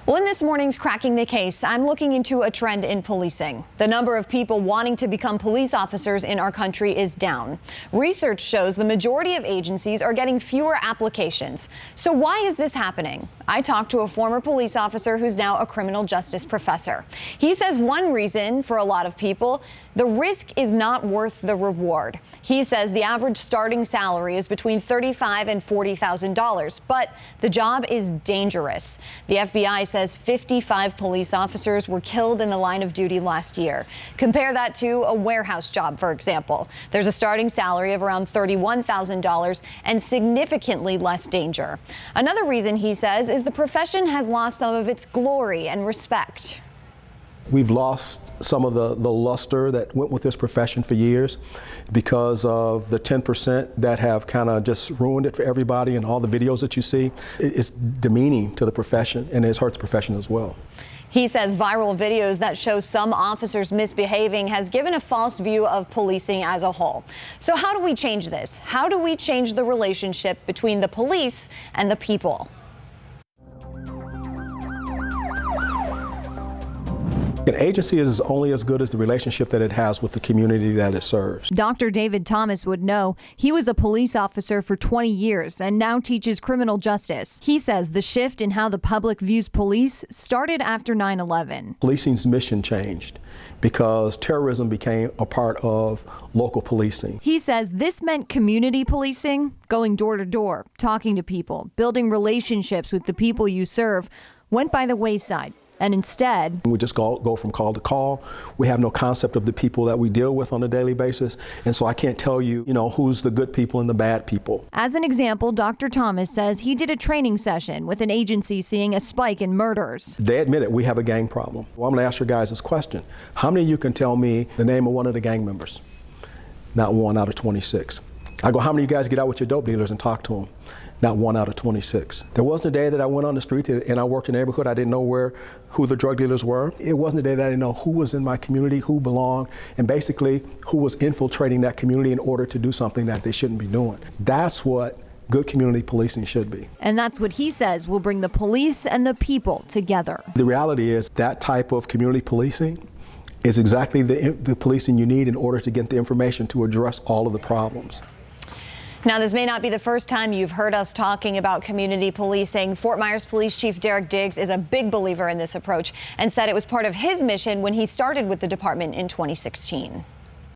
Well, in this morning's Cracking the Case, I'm looking into a trend in policing. The number of people wanting to become police officers in our country is down. Research shows the majority of agencies are getting fewer applications. So why is this happening? I talked to a former police officer who's now a criminal justice professor. He says one reason for a lot of people, the risk is not worth the reward. He says the average starting salary is between $35,000 and $40,000, but the job is dangerous. The FBI says 55 police officers were killed in the line of duty last year. Compare that to a warehouse job, for example. There's a starting salary of around $31,000 and significantly less danger. Another reason, he says, is the profession has lost some of its glory and respect. We've lost some of the luster that went with this profession for years because of the 10% that have kind of just ruined it for everybody, and all the videos that you see. It's demeaning to the profession, and it's hurt the profession as well. He says viral videos that show some officers misbehaving has given a false view of policing as a whole. So how do we change this? How do we change the relationship between the police and the people? An agency is only as good as the relationship that it has with the community that it serves. Dr. David Thomas would know. He was a police officer for 20 years and now teaches criminal justice. He says the shift in how the public views police started after 9/11. Policing's mission changed because terrorism became a part of local policing. He says this meant community policing, going door to door, talking to people, building relationships with the people you serve, went by the wayside. And instead, we just go from call to call. We have no concept of the people that we deal with on a daily basis. And so I can't tell you, who's the good people and the bad people. As an example, Dr. Thomas says he did a training session with an agency seeing a spike in murders. They admit it, we have a gang problem. Well, I'm going to ask your guys this question. How many of you can tell me the name of one of the gang members? Not 1 out of 26. I go, how many of you guys get out with your dope dealers and talk to them? Not 1 out of 26. There wasn't a day that I went on the street and I worked in a neighborhood, I didn't know who the drug dealers were. It wasn't a day that I didn't know who was in my community, who belonged, and basically who was infiltrating that community in order to do something that they shouldn't be doing. That's what good community policing should be. And that's what he says will bring the police and the people together. The reality is that type of community policing is exactly the policing you need in order to get the information to address all of the problems. Now, this may not be the first time you've heard us talking about community policing. Fort Myers Police Chief Derek Diggs is a big believer in this approach and said it was part of his mission when he started with the department in 2016.